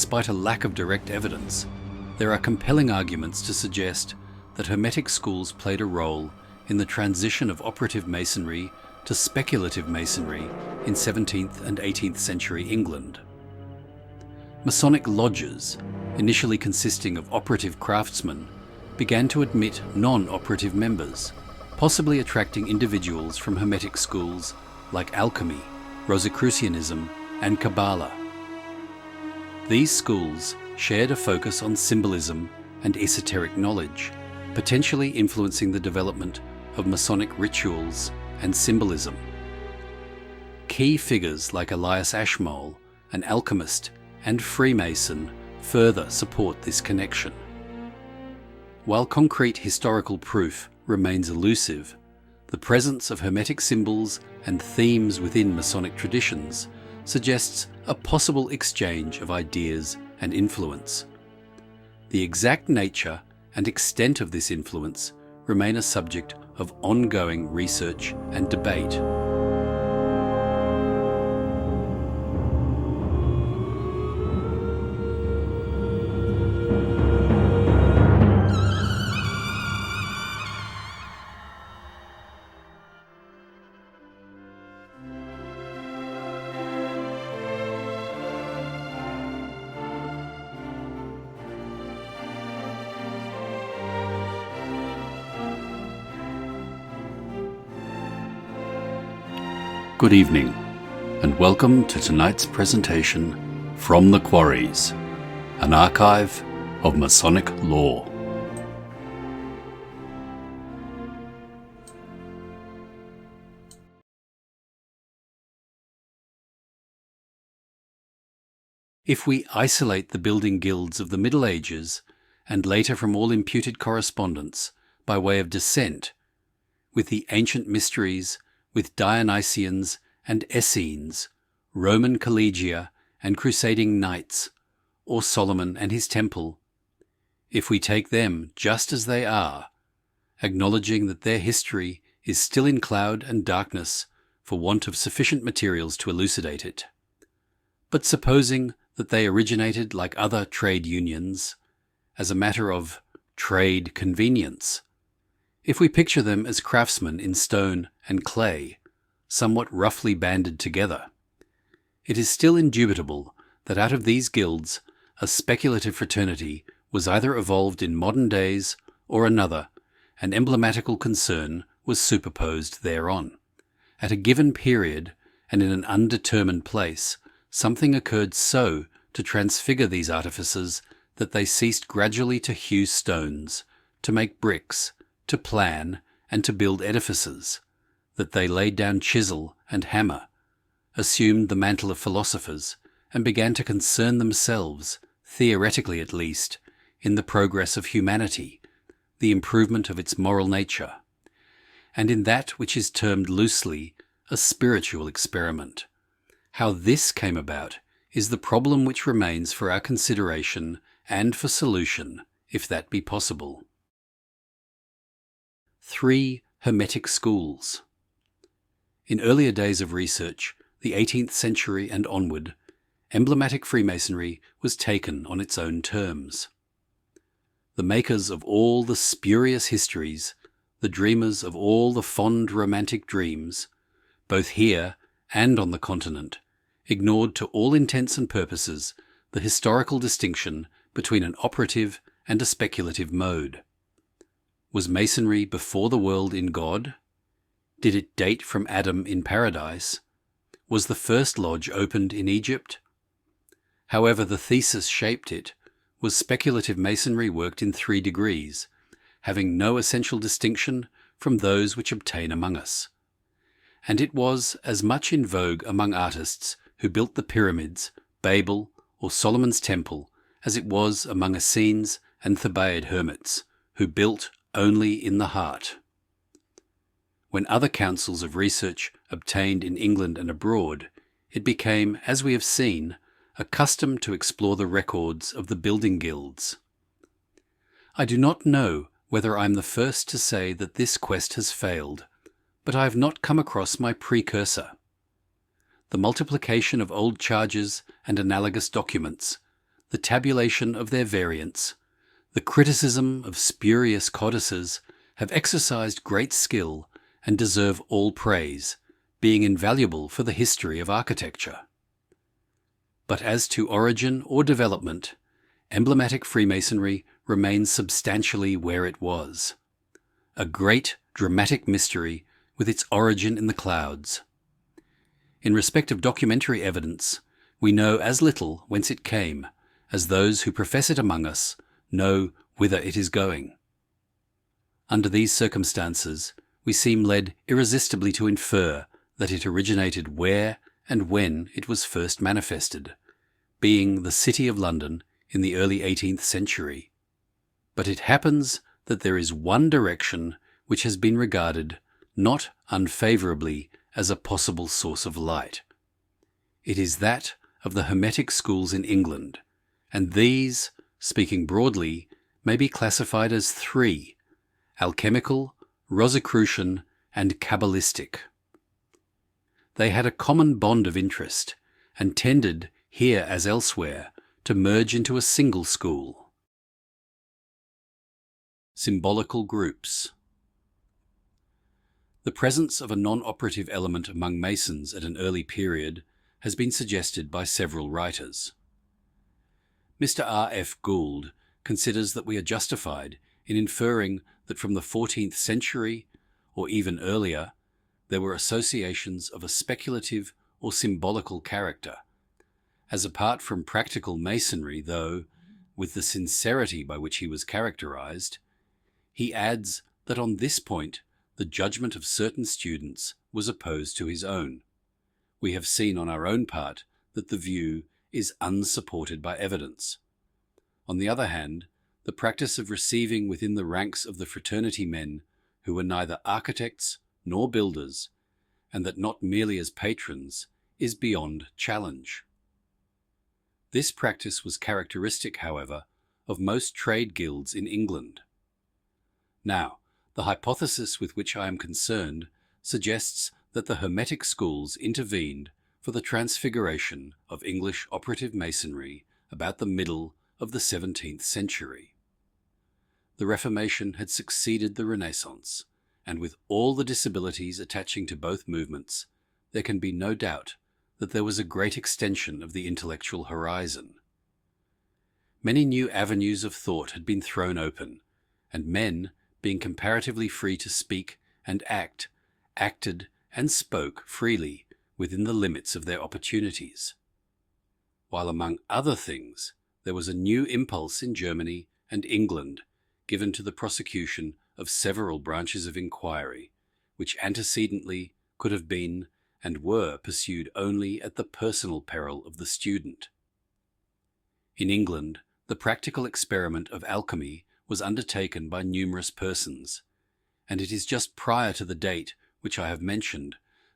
despite a lack of direct evidence, there are compelling arguments to suggest that Hermetic schools played a role in the transition of operative Masonry to speculative Masonry in 17th and 18th century England. Masonic lodges, initially consisting of operative craftsmen, began to admit non-operative members, possibly attracting individuals from Hermetic schools like alchemy, Rosicrucianism, and Kabbalah. These schools shared a focus on symbolism and esoteric knowledge, potentially influencing the development of Masonic rituals and symbolism. Key figures like Elias Ashmole, an alchemist and Freemason, further support this connection. While concrete historical proof remains elusive, the presence of Hermetic symbols and themes within Masonic traditions suggests a possible exchange of ideas and influence. The exact nature and extent of this influence remain a subject of ongoing research and debate. Good evening, and welcome to tonight's presentation from the Quarries, an archive of Masonic lore. If we isolate the building guilds of the Middle Ages, and later from all imputed correspondence, by way of descent, with the ancient mysteries, with Dionysians and Essenes, Roman collegia and crusading knights, or Solomon and his temple, if we take them just as they are, acknowledging that their history is still in cloud and darkness for want of sufficient materials to elucidate it, but supposing that they originated like other trade unions, as a matter of trade convenience, if we picture them as craftsmen in stone and clay, somewhat roughly banded together, it is still indubitable that out of these guilds a speculative fraternity was either evolved in modern days or another, an emblematical concern was superposed thereon. At a given period and in an undetermined place, something occurred so to transfigure these artifices that they ceased gradually to hew stones, to make bricks, to plan, and to build edifices, that they laid down chisel and hammer, assumed the mantle of philosophers, and began to concern themselves, theoretically at least, in the progress of humanity, the improvement of its moral nature, and in that which is termed loosely a spiritual experiment. How this came about is the problem which remains for our consideration and for solution, if that be possible. 3 Hermetic schools. In earlier days of research, the 18th century and onward, emblematic Freemasonry was taken on its own terms. The makers of all the spurious histories, the dreamers of all the fond romantic dreams, both here and on the continent, ignored to all intents and purposes the historical distinction between an operative and a speculative mode. Was Masonry before the world in God? Did it date from Adam in paradise? Was the first lodge opened in Egypt? However the thesis shaped it, was speculative Masonry worked in 3 degrees, having no essential distinction from those which obtain among us. And it was as much in vogue among artists who built the pyramids, Babel, or Solomon's temple, as it was among Essenes and Thebaid hermits, who built only in the heart. When other councils of research obtained in England and abroad, it became, as we have seen, a custom to explore the records of the building guilds. I do not know whether I am the first to say that this quest has failed, but I have not come across my precursor. The multiplication of old charges and analogous documents, the the tabulation of their variants, the criticism of spurious codices have exercised great skill and deserve all praise, being invaluable for the history of architecture. But as to origin or development, emblematic Freemasonry remains substantially where it was. A great dramatic mystery with its origin in the clouds. In respect of documentary evidence, we know as little whence it came as those who profess it among us know whither it is going. Under these circumstances, we seem led irresistibly to infer that it originated where and when it was first manifested, being the City of London in the early 18th century. But it happens that there is one direction which has been regarded not unfavourably as a possible source of light. It is that of the Hermetic schools in England, and these, speaking broadly, may be classified as three: Alchemical, Rosicrucian, and Kabalistic. They had a common bond of interest, and tended, here as elsewhere, to merge into a single school. Symbolical groups. The presence of a non-operative element among Masons at an early period has been suggested by several writers. Mr. R. F. Gould considers that we are justified in inferring that from the 14th century, or even earlier, there were associations of a speculative or symbolical character, as apart from practical Masonry, though, with the sincerity by which he was characterized, he adds that on this point the judgment of certain students was opposed to his own. We have seen on our own part that the view is unsupported by evidence. On the other hand, the practice of receiving within the ranks of the fraternity men who were neither architects nor builders, and that not merely as patrons, is beyond challenge. This practice was characteristic, however, of most trade guilds in England. Now, the hypothesis with which I am concerned suggests that the Hermetic schools intervened for the transfiguration of English operative Masonry about the middle of the 17th century. The Reformation had succeeded the Renaissance, and with all the disabilities attaching to both movements, there can be no doubt that there was a great extension of the intellectual horizon. Many new avenues of thought had been thrown open, and men, being comparatively free to speak and act, acted and spoke freely within the limits of their opportunities. While among other things, there was a new impulse in Germany and England given to the prosecution of several branches of inquiry, which antecedently could have been and were pursued only at the personal peril of the student. In England, the practical experiment of alchemy was undertaken by numerous persons, and it is just prior to the date which I have mentioned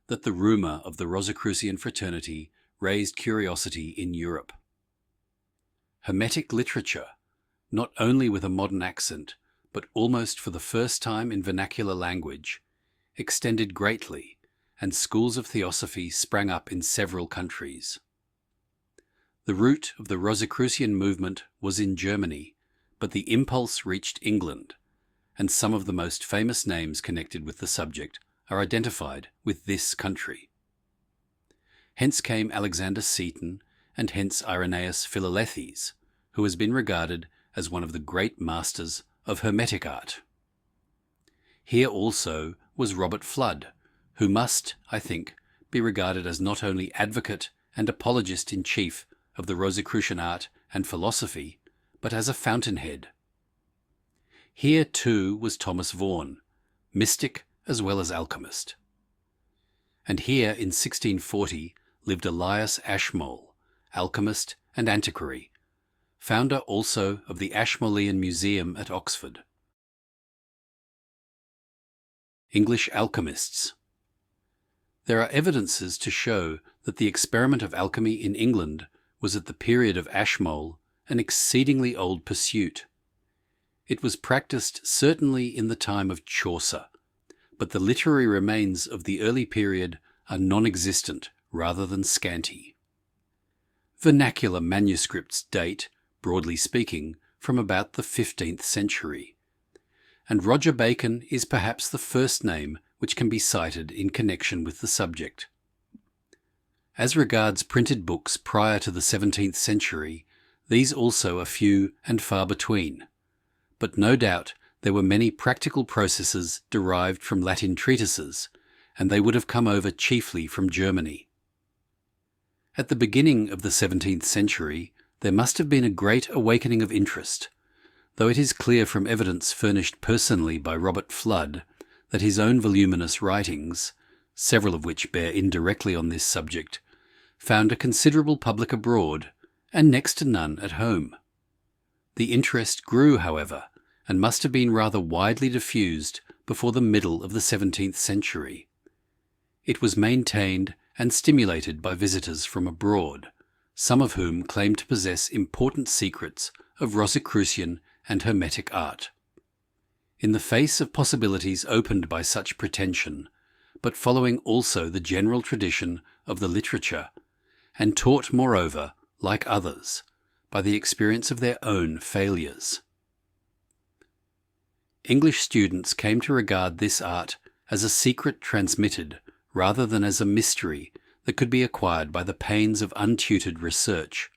that the rumour of the Rosicrucian fraternity raised curiosity in Europe. Hermetic literature, not only with a modern accent, but almost for the first time in vernacular language, extended greatly, and schools of theosophy sprang up in several countries. The root of the Rosicrucian movement was in Germany, but the impulse reached England, and some of the most famous names connected with the subject are identified with this country. Hence came Alexander Seton, and hence Irenaeus Philalethes, who has been regarded as one of the great masters of Hermetic art. Here also was Robert Fludd, who must, I think, be regarded as not only advocate and apologist in chief of the Rosicrucian art and philosophy, but as a fountainhead. Here too was Thomas Vaughan, mystic as well as alchemist. And here in 1640 lived Elias Ashmole, alchemist and antiquary, founder also of the Ashmolean Museum at Oxford. English alchemists. There are evidences to show that the experiment of alchemy in England was at the period of Ashmole an exceedingly old pursuit. It was practiced certainly in the time of Chaucer, but the literary remains of the early period are non-existent rather than scanty. Vernacular manuscripts date, broadly speaking, from about the 15th century. And Roger Bacon is perhaps the first name which can be cited in connection with the subject. As regards printed books prior to the 17th century, these also are few and far between. But no doubt there were many practical processes derived from Latin treatises, and they would have come over chiefly from Germany. At the beginning of the 17th century, there must have been a great awakening of interest, though it is clear from evidence furnished personally by Robert Flood that his own voluminous writings, several of which bear indirectly on this subject, found a considerable public abroad and next to none at home. The interest grew, however, and must have been rather widely diffused before the middle of the 17th century. It was maintained and stimulated by visitors from abroad, some of whom claimed to possess important secrets of Rosicrucian and Hermetic art. In the face of possibilities opened by such pretension, but following also the general tradition of the literature, and taught, moreover, like others, by the experience of their own failures. English students came to regard this art as a secret transmitted rather than as a mystery that could be acquired by the pains of untutored research,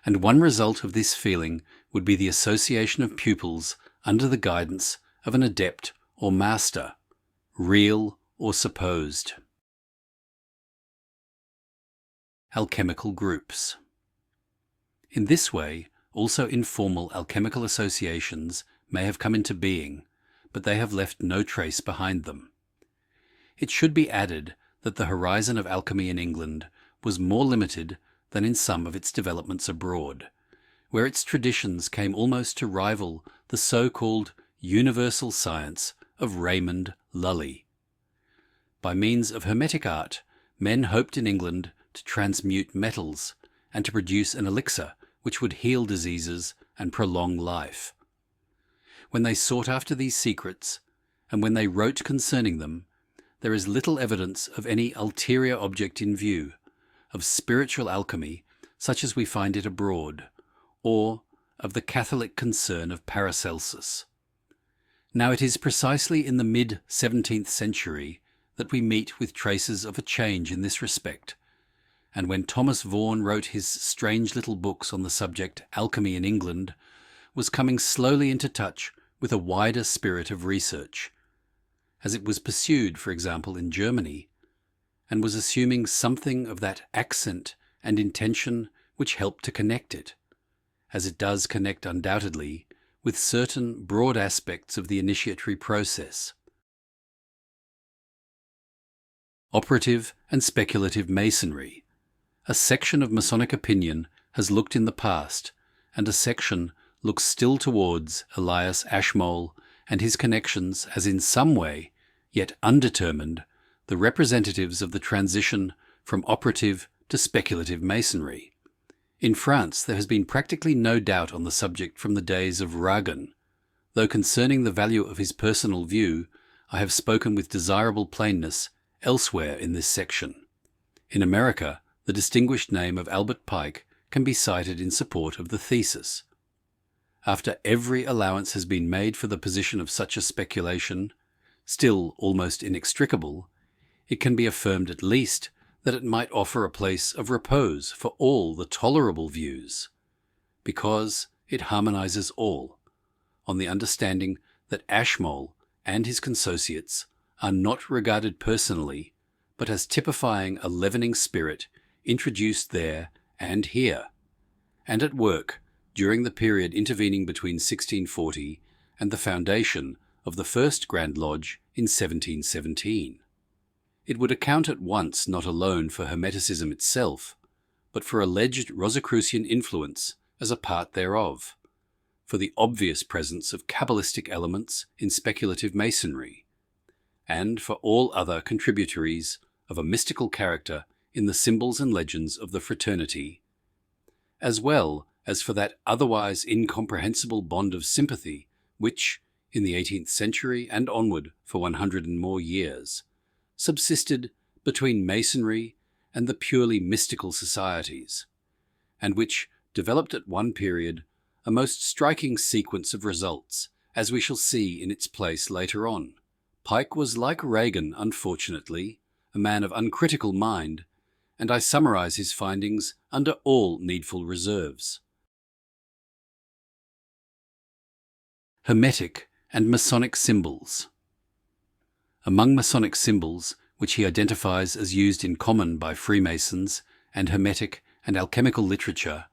and one result of this feeling would be the association of pupils under the guidance of an adept or master, real or supposed. Alchemical groups. In this way, also informal alchemical associations may have come into being, but they have left no trace behind them. It should be added that the horizon of alchemy in England was more limited than in some of its developments abroad, where its traditions came almost to rival the so-called universal science of Raymond Lully. By means of Hermetic art, men hoped in England to transmute metals and to produce an elixir which would heal diseases and prolong life. When they sought after these secrets, and when they wrote concerning them, there is little evidence of any ulterior object in view, of spiritual alchemy such as we find it abroad, or of the Catholic concern of Paracelsus. Now it is precisely in the mid-17th century that we meet with traces of a change in this respect, and when Thomas Vaughan wrote his strange little books on the subject Alchemy in England, was coming slowly into touch with a wider spirit of research, as it was pursued, for example, in Germany, and was assuming something of that accent and intention which helped to connect it, as it does connect undoubtedly, with certain broad aspects of the initiatory process. Operative and Speculative Masonry. A section of Masonic opinion has looked in the past, and a section looks still towards Elias Ashmole and his connections as in some way, yet undetermined, the representatives of the transition from operative to speculative masonry. In France there has been practically no doubt on the subject from the days of Ragon, though concerning the value of his personal view I have spoken with desirable plainness elsewhere in this section. In America, the distinguished name of Albert Pike can be cited in support of the thesis. After every allowance has been made for the position of such a speculation, still almost inextricable, it can be affirmed at least that it might offer a place of repose for all the tolerable views, because it harmonizes all, on the understanding that Ashmole and his consociates are not regarded personally, but as typifying a leavening spirit introduced there and here, and at work during the period intervening between 1640 and the foundation of the first Grand Lodge in 1717. It would account at once not alone for Hermeticism itself, but for alleged Rosicrucian influence as a part thereof, for the obvious presence of Kabalistic elements in speculative masonry, and for all other contributories of a mystical character in the symbols and legends of the fraternity, as well as for that otherwise incomprehensible bond of sympathy which, in the 18th century and onward for 100 and more years, subsisted between Masonry and the purely mystical societies, and which developed at one period a most striking sequence of results, as we shall see in its place later on. Pike was like Ragon, unfortunately, a man of uncritical mind, and I summarize his findings under all needful reserves. Hermetic and Masonic symbols. Among Masonic symbols, which he identifies as used in common by Freemasons and Hermetic and alchemical literature,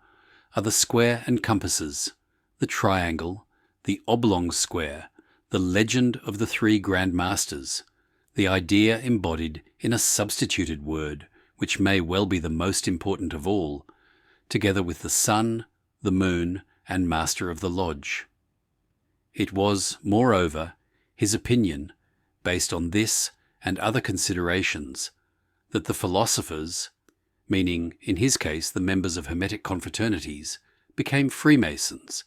are the square and compasses, the triangle, the oblong square, the legend of the three Grand Masters, the idea embodied in a substituted word, which may well be the most important of all, together with the sun, the moon, and Master of the Lodge. It was, moreover, his opinion, based on this and other considerations, that the philosophers, meaning in his case the members of Hermetic confraternities, became Freemasons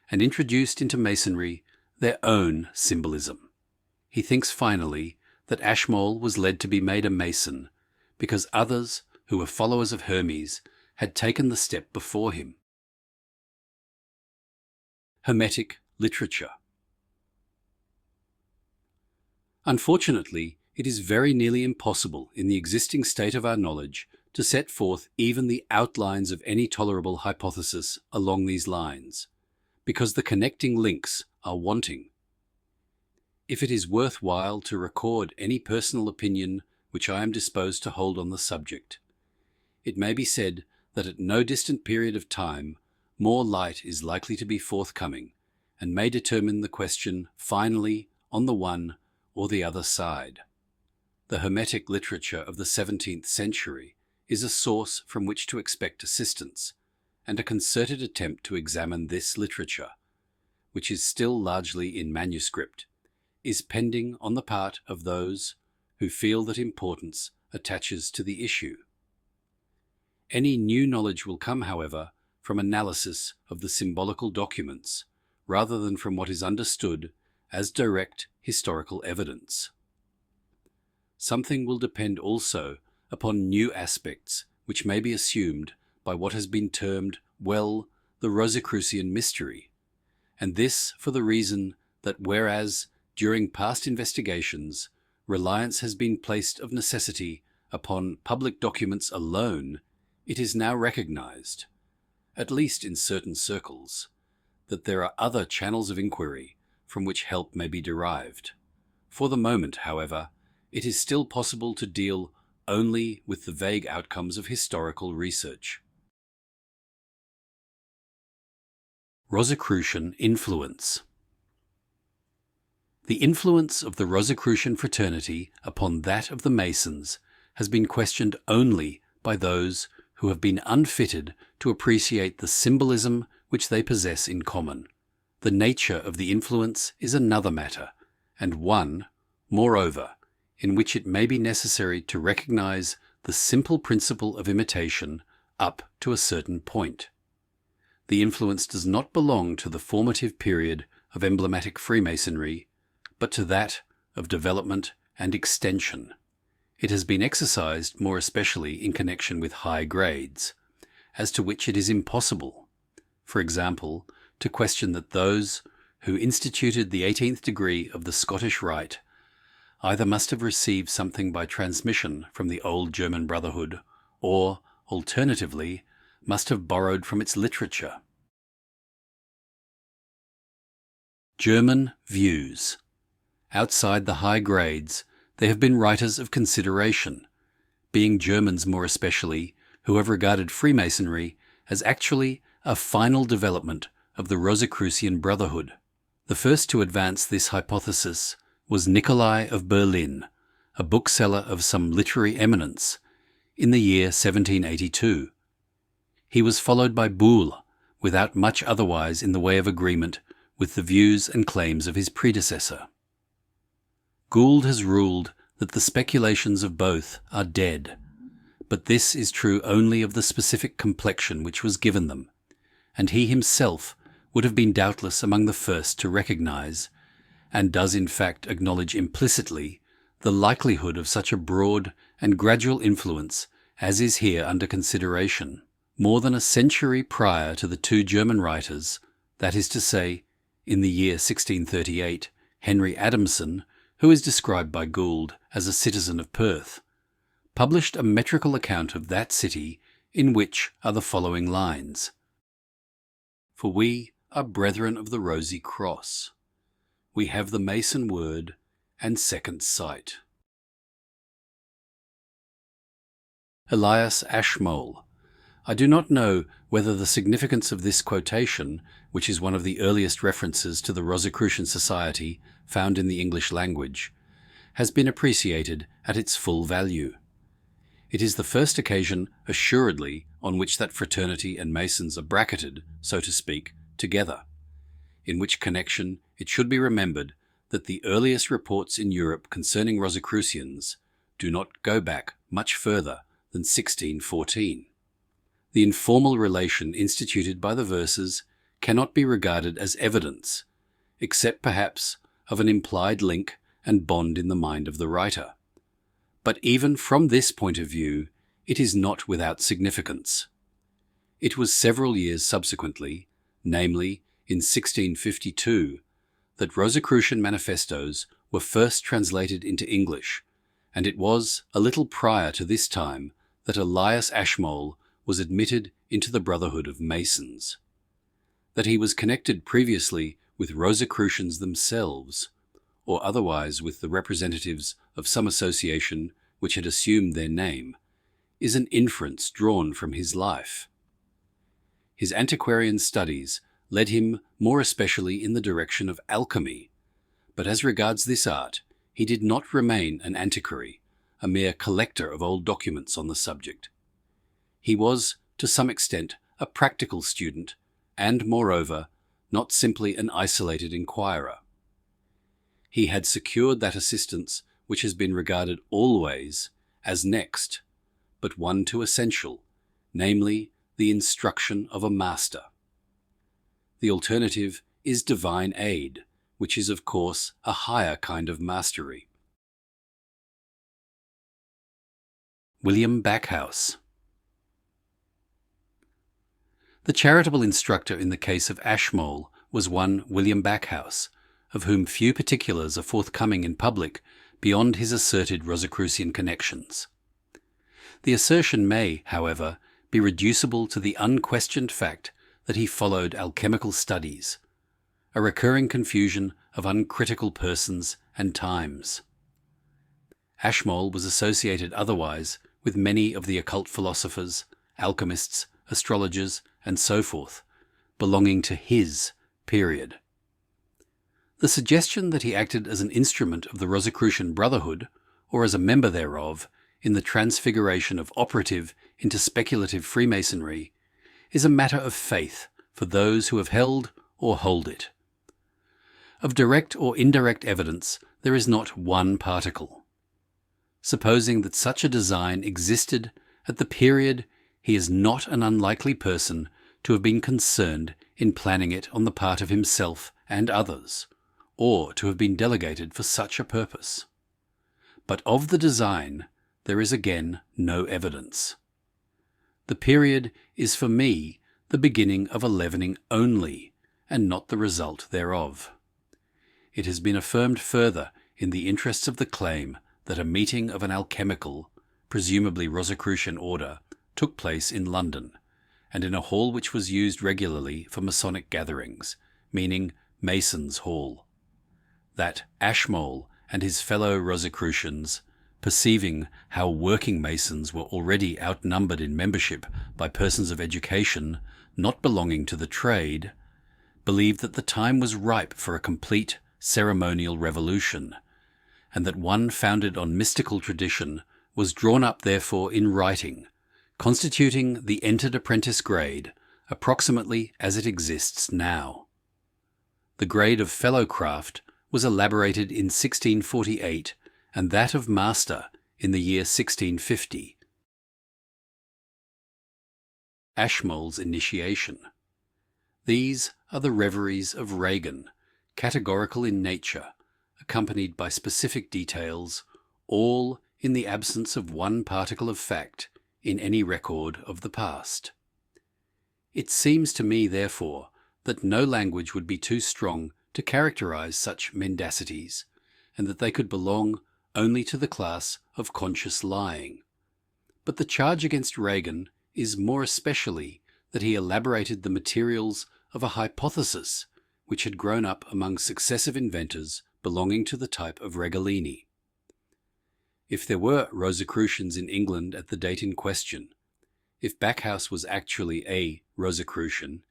and introduced into Masonry their own symbolism. He thinks finally that Ashmole was led to be made a Mason because others who were followers of Hermes had taken the step before him. Hermetic literature. Unfortunately, it is very nearly impossible in the existing state of our knowledge to set forth even the outlines of any tolerable hypothesis along these lines, because the connecting links are wanting. If it is worthwhile to record any personal opinion which I am disposed to hold on the subject, it may be said that at no distant period of time more light is likely to be forthcoming and may determine the question finally on the one or the other side. The Hermetic literature of the 17th century is a source from which to expect assistance, and a concerted attempt to examine this literature, which is still largely in manuscript, is pending on the part of those who feel that importance attaches to the issue. Any new knowledge will come, however, from analysis of the symbolical documents, rather than from what is understood as direct historical evidence. Something will depend also upon new aspects which may be assumed by what has been termed, well, the Rosicrucian mystery, and this for the reason that whereas, during past investigations, reliance has been placed of necessity upon public documents alone, it is now recognized, at least in certain circles, that there are other channels of inquiry from which help may be derived. For the moment, however, it is still possible to deal only with the vague outcomes of historical research. Rosicrucian influence. The influence of the Rosicrucian fraternity upon that of the Masons has been questioned only by those who have been unfitted to appreciate the symbolism which they possess in common. The nature of the influence is another matter, and one, moreover, in which it may be necessary to recognize the simple principle of imitation up to a certain point. The influence does not belong to the formative period of emblematic Freemasonry, but to that of development and extension. It has been exercised more especially in connection with high grades, as to which it is impossible, for example, to question that those who instituted the 18th degree of the Scottish Rite either must have received something by transmission from the old German Brotherhood, or, alternatively, must have borrowed from its literature. German views. Outside the high grades, they have been writers of consideration, being Germans more especially, who have regarded Freemasonry as actually a final development of the Rosicrucian Brotherhood. The first to advance this hypothesis was Nikolai of Berlin, a bookseller of some literary eminence, in the year 1782. He was followed by Boole, without much otherwise in the way of agreement with the views and claims of his predecessor. Gould has ruled that the speculations of both are dead, but this is true only of the specific complexion which was given them, and he himself would have been doubtless among the first to recognize, and does in fact acknowledge implicitly, the likelihood of such a broad and gradual influence as is here under consideration. more than a century prior to the two German writers, that is to say, in the year 1638, Henry Adamson, who is described by Gould as a citizen of Perth, published a metrical account of that city in which are the following lines. For we are brethren of the Rosy Cross. We have the Mason word and second sight. Elias Ashmole. I do not know whether the significance of this quotation, which is one of the earliest references to the Rosicrucian Society found in the English language, has been appreciated at its full value. It is the first occasion, assuredly, on which that fraternity and Masons are bracketed, so to speak, together, in which connection it should be remembered that the earliest reports in Europe concerning Rosicrucians do not go back much further than 1614. The informal relation instituted by the verses cannot be regarded as evidence, except perhaps of an implied link and bond in the mind of the writer. But even from this point of view, it is not without significance. It was several years subsequently, namely in 1652, that Rosicrucian manifestos were first translated into English, and it was a little prior to this time that Elias Ashmole was admitted into the Brotherhood of Masons. That he was connected previously with Rosicrucians themselves, or otherwise with the representatives of some association which had assumed their name, is an inference drawn from his life. His antiquarian studies led him more especially in the direction of alchemy, but as regards this art, he did not remain an antiquary, a mere collector of old documents on the subject. He was, to some extent, a practical student, and, moreover, not simply an isolated inquirer. He had secured that assistance which has been regarded always as next, but one to essential, namely, the instruction of a master. The alternative is divine aid, which is, of course, a higher kind of mastery. William Backhouse. The charitable instructor in the case of Ashmole was one William Backhouse, of whom few particulars are forthcoming in public beyond his asserted Rosicrucian connections. The assertion may, however, be reducible to the unquestioned fact that he followed alchemical studies, a recurring confusion of uncritical persons and times. Ashmole was associated otherwise with many of the occult philosophers, alchemists, astrologers, and so forth, belonging to his period. The suggestion that he acted as an instrument of the Rosicrucian Brotherhood, or as a member thereof, in the transfiguration of operative into speculative Freemasonry, is a matter of faith for those who have held or hold it. Of direct or indirect evidence there is not one particle. Supposing that such a design existed at the period, he is not an unlikely person to have been concerned in planning it on the part of himself and others, or to have been delegated for such a purpose. But of the design there is again no evidence. The period is for me the beginning of a leavening only, and not the result thereof. It has been affirmed further in the interests of the claim that a meeting of an alchemical, presumably Rosicrucian order, took place in London, and in a hall which was used regularly for Masonic gatherings, meaning Mason's Hall. That Ashmole and his fellow Rosicrucians, perceiving how working Masons were already outnumbered in membership by persons of education not belonging to the trade, believed that the time was ripe for a complete ceremonial revolution, and that one founded on mystical tradition was drawn up therefore in writing, constituting the entered apprentice grade approximately as it exists now. The grade of fellow craft was elaborated in 1648, and that of master in the year 1650. Ashmole's initiation. These are the reveries of Ragon, categorical in nature, accompanied by specific details, all in the absence of one particle of fact in any record of the past. It seems to me, therefore, that no language would be too strong to characterize such mendacities, and that they could belong only to the class of conscious lying. But the charge against Ragon is more especially that he elaborated the materials of a hypothesis which had grown up among successive inventors belonging to the type of Regalini. If there were Rosicrucians in England at the date in question, if Backhouse was actually a Rosicrucian,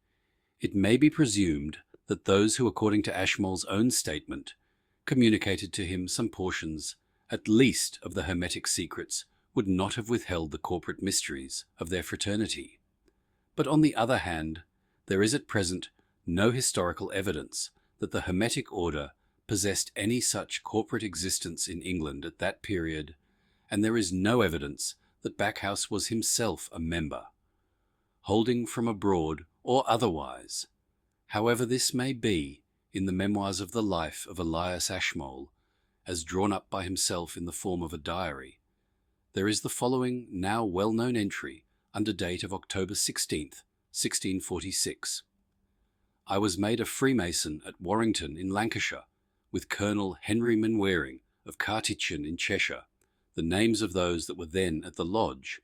it may be presumed that those who, according to Ashmole's own statement, communicated to him some portions, at least, of the Hermetic secrets, would not have withheld the corporate mysteries of their fraternity. But on the other hand, there is at present no historical evidence that the Hermetic order possessed any such corporate existence in England at that period, and there is no evidence that Backhouse was himself a member, holding from abroad or otherwise. However this may be, in the memoirs of the life of Elias Ashmole, as drawn up by himself in the form of a diary, there is the following now well-known entry under date of October 16th, 1646. I was made a Freemason at Warrington in Lancashire, with Colonel Henry Mainwaring of Cartichan in Cheshire, the names of those that were then at the lodge: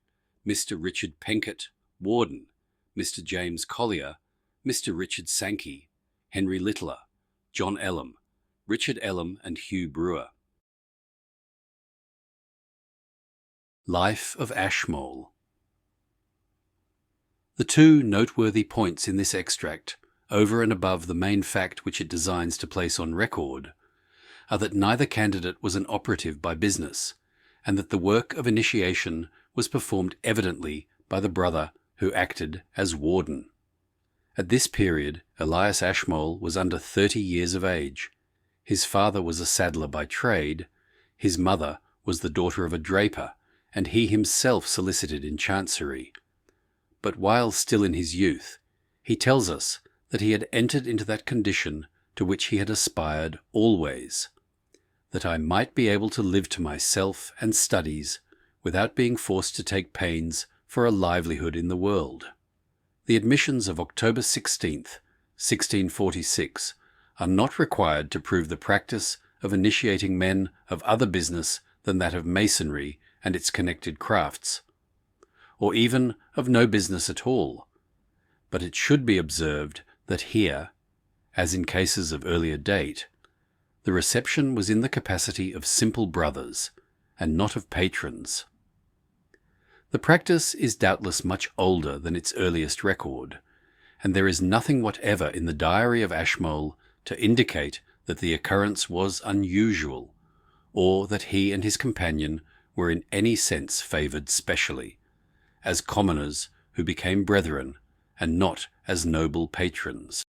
Mr. Richard Penkett, Warden, Mr. James Collier, Mr. Richard Sankey, Henry Littler, John Ellum, Richard Ellum and Hugh Brewer. Life of Ashmole. The two noteworthy points in this extract, over and above the main fact which it designs to place on record, are that neither candidate was an operative by business, and that the work of initiation was performed evidently by the brother who acted as warden. At this period, Elias Ashmole was under 30 years of age. His father was a saddler by trade, his mother was the daughter of a draper, and he himself solicited in Chancery. But while still in his youth, he tells us that he had entered into that condition to which he had aspired always, that I might be able to live to myself and studies without being forced to take pains for a livelihood in the world. The admissions of October 16th, 1646, are not required to prove the practice of initiating men of other business than that of Masonry and its connected crafts, or even of no business at all. But it should be observed that here, as in cases of earlier date, the reception was in the capacity of simple brothers, and not of patrons. The practice is doubtless much older than its earliest record, and there is nothing whatever in the diary of Ashmole to indicate that the occurrence was unusual, or that he and his companion were in any sense favoured specially, as commoners who became brethren, and not as noble patrons.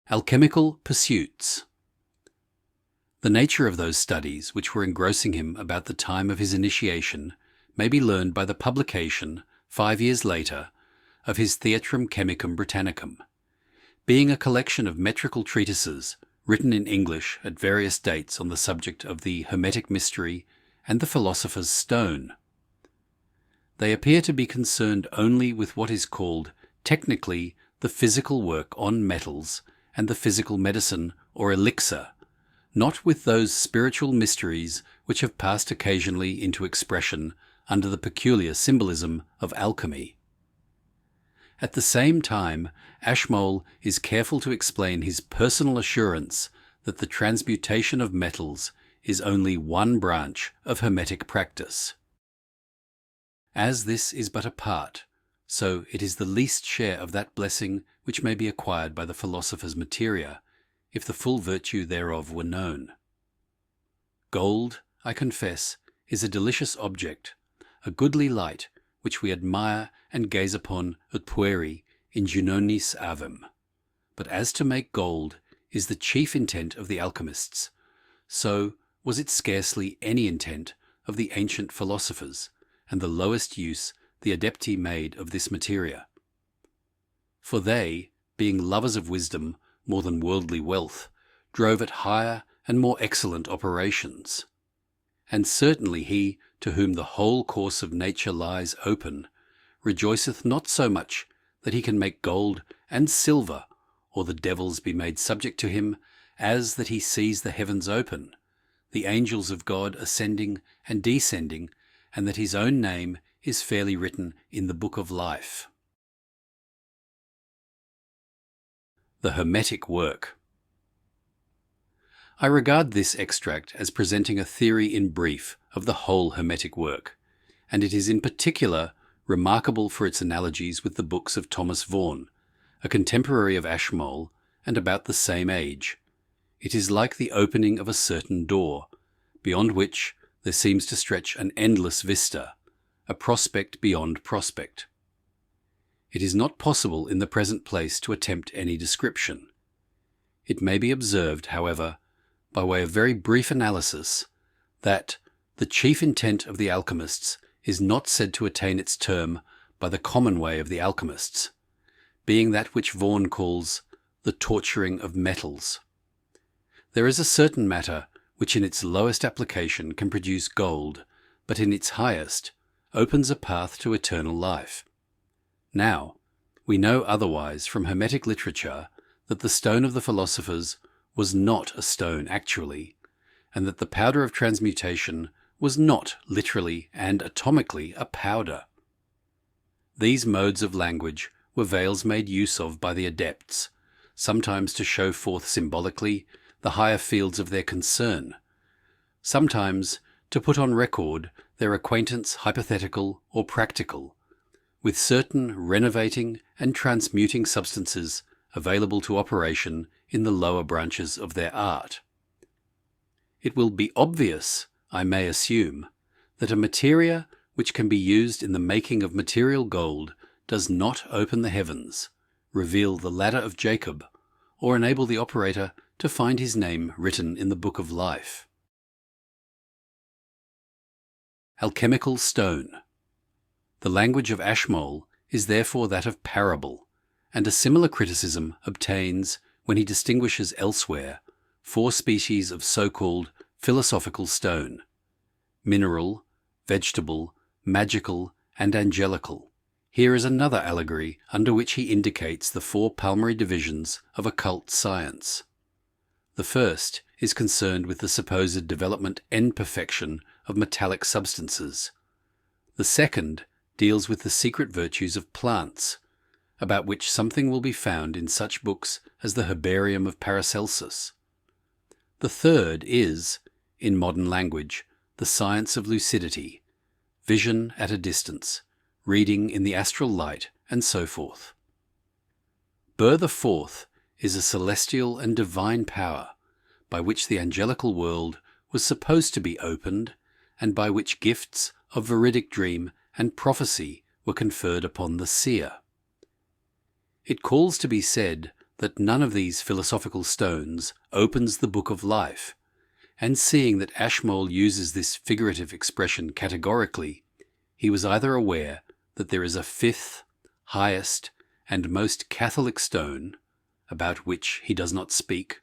Alchemical pursuits. The nature of those studies which were engrossing him about the time of his initiation may be learned by the publication, 5 years later, of his Theatrum Chemicum Britannicum, being a collection of metrical treatises written in English at various dates on the subject of the Hermetic mystery and the Philosopher's Stone. They appear to be concerned only with what is called technically the physical work on metals and the physical medicine or elixir, not with those spiritual mysteries which have passed occasionally into expression under the peculiar symbolism of alchemy. At the same time, Ashmole is careful to explain his personal assurance that the transmutation of metals is only one branch of Hermetic practice. As this is but a part, so it is the least share of that blessing which may be acquired by the philosopher's materia, if the full virtue thereof were known. Gold, I confess, is a delicious object, a goodly light, which we admire and gaze upon ut pueri in Junonis avem. But as to make gold is the chief intent of the alchemists, so was it scarcely any intent of the ancient philosophers, and the lowest use the adepti made of this materia. For they, being lovers of wisdom more than worldly wealth, drove at higher and more excellent operations. And certainly he, to whom the whole course of nature lies open, rejoiceth not so much that he can make gold and silver, or the devils be made subject to him, as that he sees the heavens open, the angels of God ascending and descending, and that his own name is fairly written in the book of life. The Hermetic Work. I regard this extract as presenting a theory in brief of the whole Hermetic work, and it is in particular remarkable for its analogies with the books of Thomas Vaughan, a contemporary of Ashmole and about the same age. It is like the opening of a certain door, beyond which there seems to stretch an endless vista, a prospect beyond prospect. It is not possible in the present place to attempt any description. It may be observed, however, by way of very brief analysis, that the chief intent of the alchemists is not said to attain its term by the common way of the alchemists, being that which Vaughan calls the torturing of metals. There is a certain matter which in its lowest application can produce gold, but in its highest opens a path to eternal life. Now, we know otherwise from Hermetic literature that the stone of the philosophers was not a stone actually, and that the powder of transmutation was not literally and atomically a powder. These modes of language were veils made use of by the adepts, sometimes to show forth symbolically the higher fields of their concern, sometimes to put on record their acquaintance hypothetical or practical, with certain renovating and transmuting substances available to operation in the lower branches of their art. It will be obvious, I may assume, that a materia which can be used in the making of material gold does not open the heavens, reveal the ladder of Jacob, or enable the operator to find his name written in the book of life. Alchemical stone. The language of Ashmole is therefore that of parable, and a similar criticism obtains when he distinguishes elsewhere 4 species of so-called philosophical stone: mineral, vegetable, magical, and angelical. Here is another allegory under which he indicates the 4 primary divisions of occult science. The first is concerned with the supposed development and perfection of metallic substances. The second deals with the secret virtues of plants, about which something will be found in such books as the Herbarium of Paracelsus. The third is, in modern language, the science of lucidity, vision at a distance, reading in the astral light, and so forth. Ber the Fourth is a celestial and divine power by which the angelical world was supposed to be opened, and by which gifts of veridic dream and prophecy were conferred upon the seer. It calls to be said that none of these philosophical stones opens the book of life, and seeing that Ashmole uses this figurative expression categorically, he was either aware that there is a 5th, highest, and most Catholic stone, about which he does not speak,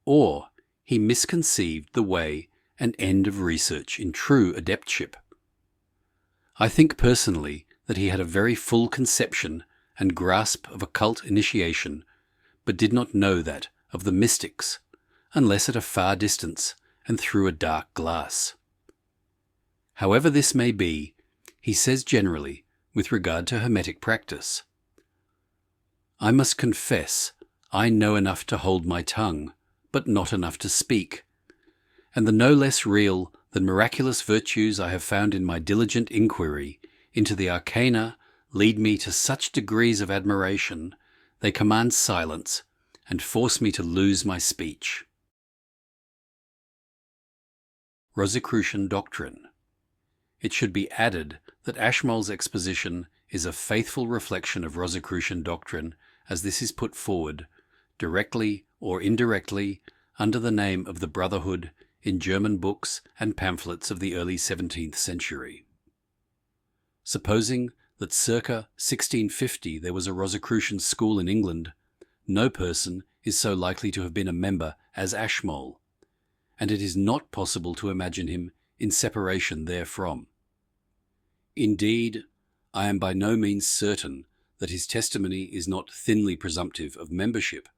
or he misconceived the way and end of research in true adeptship. I think personally that he had a very full conception and grasp of occult initiation, but did not know that of the mystics, unless at a far distance and through a dark glass. However this may be, he says generally, with regard to Hermetic practice, "I must confess I know enough to hold my tongue, but not enough to speak, and the no less real than miraculous virtues I have found in my diligent inquiry into the arcana lead me to such degrees of admiration, they command silence and force me to lose my speech." Rosicrucian doctrine. It should be added that Ashmole's exposition is a faithful reflection of Rosicrucian doctrine as this is put forward, directly or indirectly, under the name of the Brotherhood in German books and pamphlets of the early 17th century. Supposing that circa 1650 there was a Rosicrucian school in England, no person is so likely to have been a member as Ashmole, and it is not possible to imagine him in separation therefrom. Indeed, I am by no means certain that his testimony is not thinly presumptive of membership,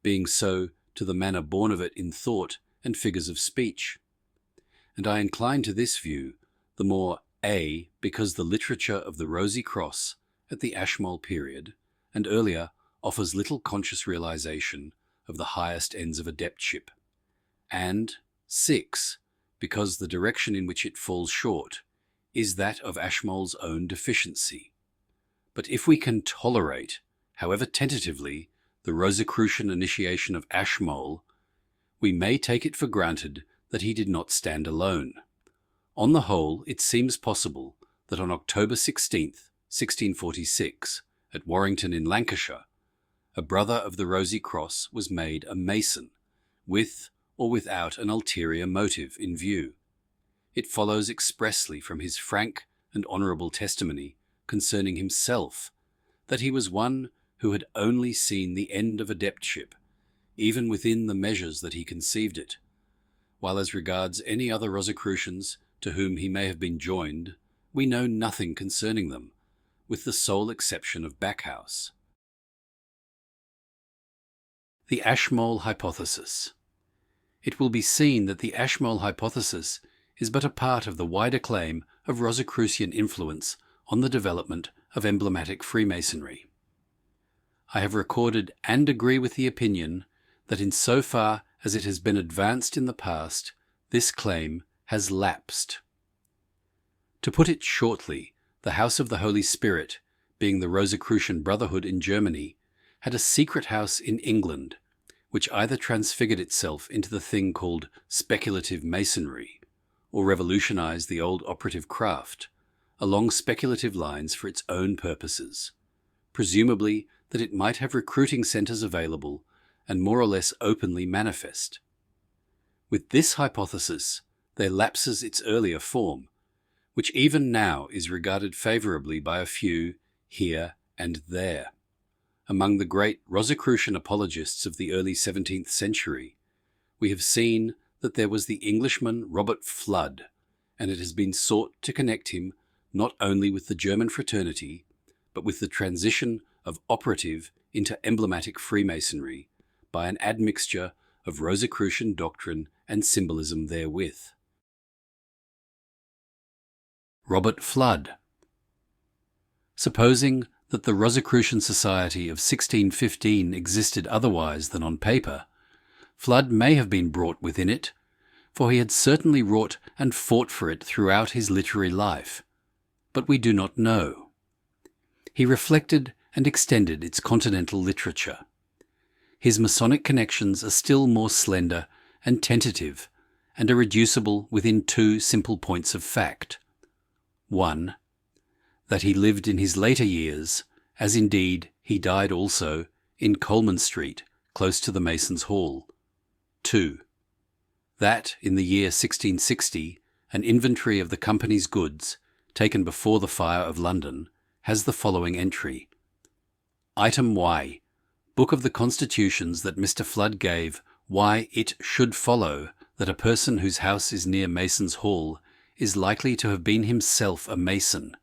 being so to the manner born of it in thought and figures of speech. And I incline to this view the more because the literature of the Rosy Cross at the Ashmole period and earlier offers little conscious realization of the highest ends of adeptship, and 6, because the direction in which it falls short is that of Ashmole's own deficiency. But if we can tolerate, however tentatively, the Rosicrucian initiation of Ashmole, we may take it for granted that he did not stand alone. On the whole, it seems possible that on October 16th, 1646, at Warrington in Lancashire, a brother of the Rosy Cross was made a Mason, with or without an ulterior motive in view. It follows expressly from his frank and honourable testimony concerning himself that he was one who had only seen the end of adeptship, even within the measures that he conceived it, while as regards any other Rosicrucians to whom he may have been joined, we know nothing concerning them, with the sole exception of Backhouse. The Ashmole Hypothesis. It will be seen that the Ashmole hypothesis is but a part of the wider claim of Rosicrucian influence on the development of emblematic Freemasonry. I have recorded and agree with the opinion that in so far as it has been advanced in the past, this claim has lapsed. To put it shortly, the House of the Holy Spirit, being the Rosicrucian Brotherhood in Germany, had a secret house in England, which either transfigured itself into the thing called Speculative Masonry, or revolutionized the old operative craft, along speculative lines for its own purposes, presumably that it might have recruiting centres available and more or less openly manifest. With this hypothesis, there lapses its earlier form, which even now is regarded favourably by a few here and there. Among the great Rosicrucian apologists of the early 17th century, we have seen that there was the Englishman Robert Flood, and it has been sought to connect him not only with the German fraternity, but with the transition of operative into emblematic Freemasonry by an admixture of Rosicrucian doctrine and symbolism therewith. Robert Flood. Supposing that the Rosicrucian Society of 1615 existed otherwise than on paper, Flood may have been brought within it, for he had certainly wrought and fought for it throughout his literary life, but we do not know. He reflected and extended its continental literature. His Masonic connections are still more slender and tentative, and are reducible within 2 simple points of fact. 1. That he lived in his later years, as indeed he died also, in Coleman Street, close to the Masons' Hall. 2. That, in the year 1660, an inventory of the company's goods, taken before the fire of London, has the following entry. Item Y. Book of the Constitutions that Mr. Flood gave why it should follow that a person whose house is near Masons' Hall is likely to have been himself a Mason,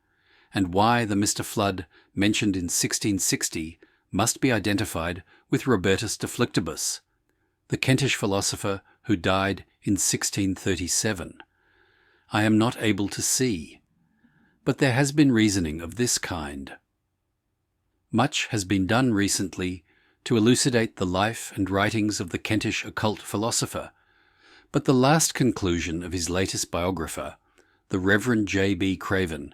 and why the Mr. Flood mentioned in 1660 must be identified with Robertus de Fluctibus, the Kentish philosopher who died in 1637. I am not able to see, but there has been reasoning of this kind. Much has been done recently to elucidate the life and writings of the Kentish occult philosopher, but the last conclusion of his latest biographer, the Reverend J.B. Craven,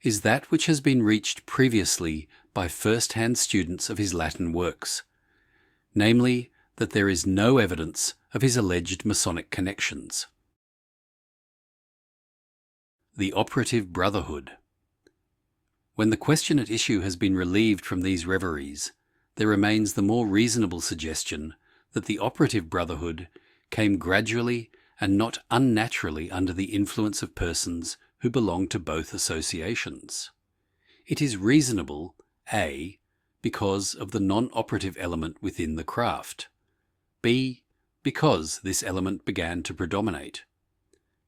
is that which has been reached previously by first-hand students of his Latin works, namely that there is no evidence of his alleged Masonic connections. The Operative Brotherhood. When the question at issue has been relieved from these reveries, there remains the more reasonable suggestion that the Operative Brotherhood came gradually and not unnaturally under the influence of persons who belong to both associations. It is reasonable, A, because of the non-operative element within the craft, B, because this element began to predominate,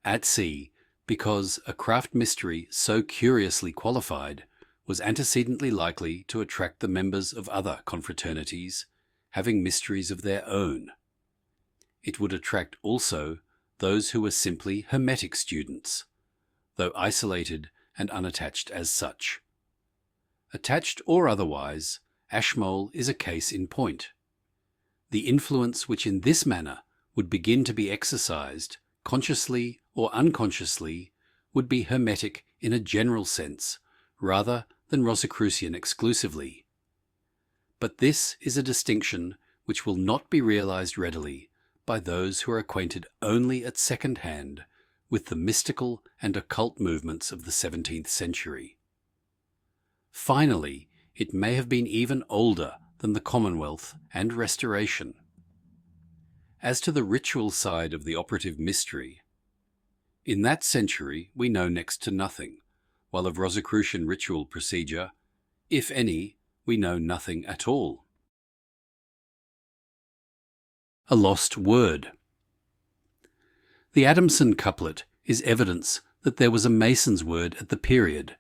at C, because a craft mystery so curiously qualified was antecedently likely to attract the members of other confraternities, having mysteries of their own. It would attract also those who were simply Hermetic students, though isolated and unattached as such. Attached or otherwise, Ashmole is a case in point. The influence which in this manner would begin to be exercised, consciously or unconsciously, would be Hermetic in a general sense, rather than Rosicrucian exclusively. But this is a distinction which will not be realized readily by those who are acquainted only at second hand with the mystical and occult movements of the 17th century. Finally, it may have been even older than the Commonwealth and Restoration. As to the ritual side of the operative mystery, in that century we know next to nothing, while of Rosicrucian ritual procedure, if any, we know nothing at all. A lost word. The Adamson couplet is evidence that there was a Mason's word at the period,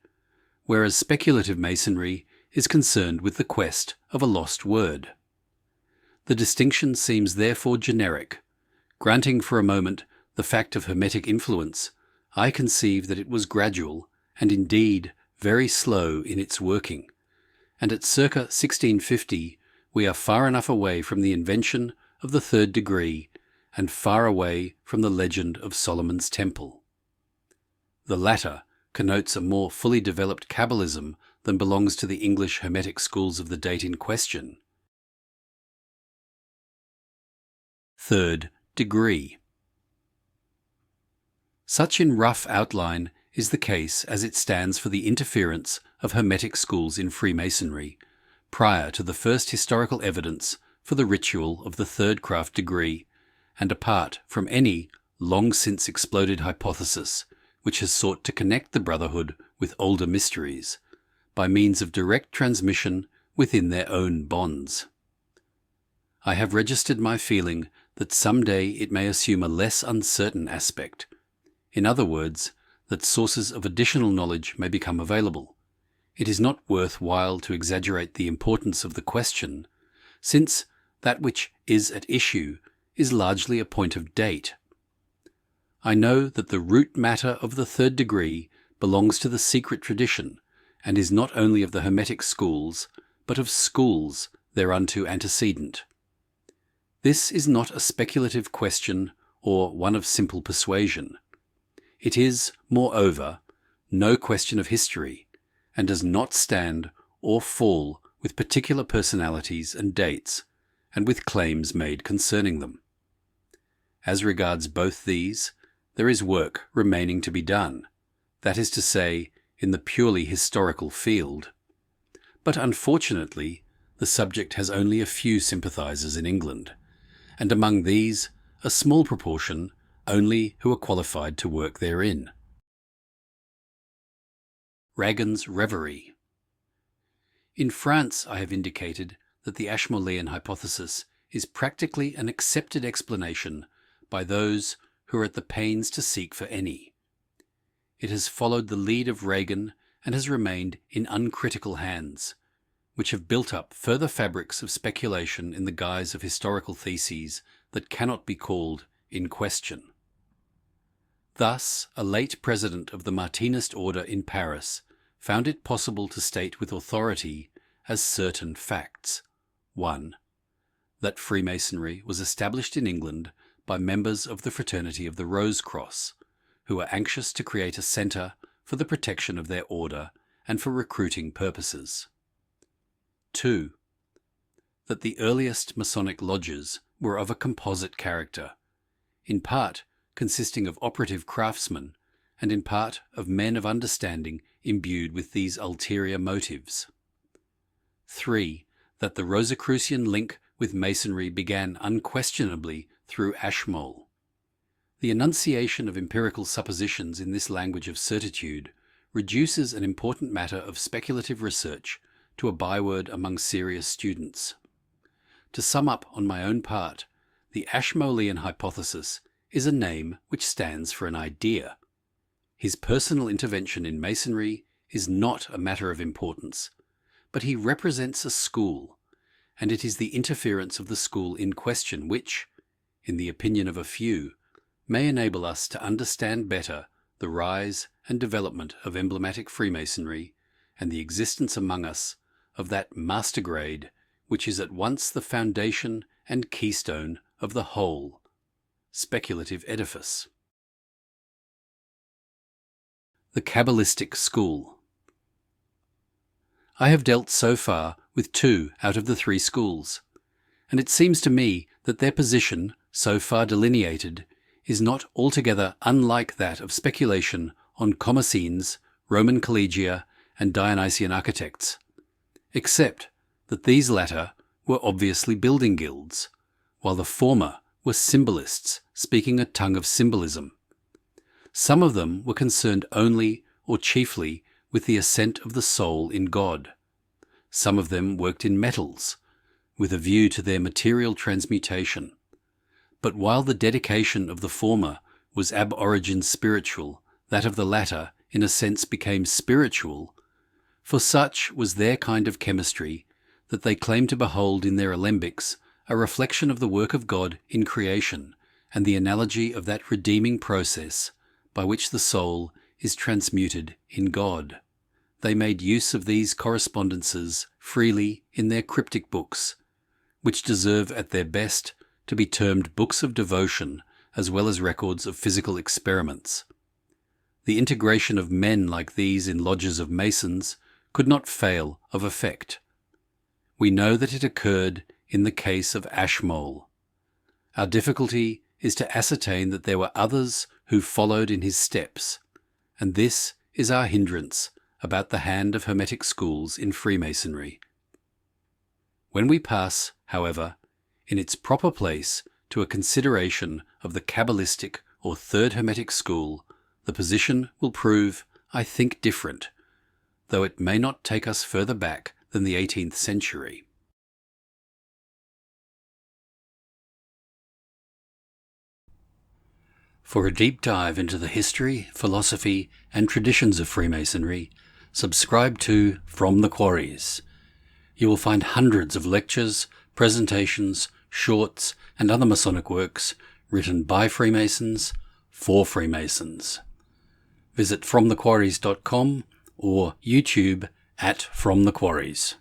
whereas speculative Masonry is concerned with the quest of a lost word. The distinction seems therefore generic. Granting for a moment the fact of Hermetic influence, I conceive that it was gradual and indeed very slow in its working, and at circa 1650 we are far enough away from the invention of the third degree and far away from the legend of Solomon's Temple. The latter connotes a more fully developed Kabbalism than belongs to the English Hermetic schools of the date in question. Third degree. Such in rough outline is the case as it stands for the interference of Hermetic schools in Freemasonry, prior to the first historical evidence for the ritual of the third craft degree, and apart from any long since exploded hypothesis which has sought to connect the Brotherhood with older mysteries, by means of direct transmission within their own bonds. I have registered my feeling that some day it may assume a less uncertain aspect. In other words, that sources of additional knowledge may become available. It is not worth while to exaggerate the importance of the question, since that which is at issue is largely a point of date. I know that the root matter of the third degree belongs to the secret tradition, and is not only of the Hermetic schools, but of schools thereunto antecedent. This is not a speculative question or one of simple persuasion. It is, moreover, no question of history, and does not stand or fall with particular personalities and dates, and with claims made concerning them. As regards both these, there is work remaining to be done, that is to say, in the purely historical field. But unfortunately, the subject has only a few sympathizers in England, and among these, a small proportion only who are qualified to work therein. Ragon's Reverie. In France, I have indicated that the Ashmolean hypothesis is practically an accepted explanation by those who are at the pains to seek for any. It has followed the lead of Ragon and has remained in uncritical hands, which have built up further fabrics of speculation in the guise of historical theses that cannot be called in question. Thus, a late president of the Martinist order in Paris found it possible to state with authority as certain facts. 1. That Freemasonry was established in England by members of the fraternity of the Rose Cross, who were anxious to create a centre for the protection of their order and for recruiting purposes. 2. That the earliest Masonic lodges were of a composite character, in part consisting of operative craftsmen, and in part of men of understanding imbued with these ulterior motives. 3. That the Rosicrucian link with Masonry began unquestionably through Ashmole. The enunciation of empirical suppositions in this language of certitude reduces an important matter of speculative research to a byword among serious students. To sum up on my own part, the Ashmolean hypothesis is a name which stands for an idea. His personal intervention in Masonry is not a matter of importance, but he represents a school, and it is the interference of the school in question which, in the opinion of a few, may enable us to understand better the rise and development of emblematic Freemasonry and the existence among us of that master grade which is at once the foundation and keystone of the whole speculative edifice. The Kabalistic School. I have dealt so far with 2 out of the 3 schools, and it seems to me that their position, so far delineated, is not altogether unlike that of speculation on Commocenes, Roman collegia, and Dionysian architects, except that these latter were obviously building guilds, while the former were symbolists speaking a tongue of symbolism. Some of them were concerned only or chiefly with the ascent of the soul in God. Some of them worked in metals, with a view to their material transmutation. But while the dedication of the former was ab origin spiritual, that of the latter, in a sense, became spiritual, for such was their kind of chemistry that they claimed to behold in their alembics a reflection of the work of God in creation and the analogy of that redeeming process by which the soul is transmuted in God. They made use of these correspondences freely in their cryptic books, which deserve at their best to be termed books of devotion as well as records of physical experiments. The integration of men like these in lodges of Masons could not fail of effect. We know that it occurred in the case of Ashmole. Our difficulty is to ascertain that there were others who followed in his steps, and this is our hindrance about the hand of Hermetic schools in Freemasonry. When we pass, however, in its proper place to a consideration of the Kabalistic or Third Hermetic school, the position will prove, I think, different, though it may not take us further back than the 18th century. For a deep dive into the history, philosophy, and traditions of Freemasonry, subscribe to From the Quarries. You will find hundreds of lectures, presentations, shorts, and other Masonic works written by Freemasons for Freemasons. Visit FromTheQuarries.com or YouTube at From the Quarries.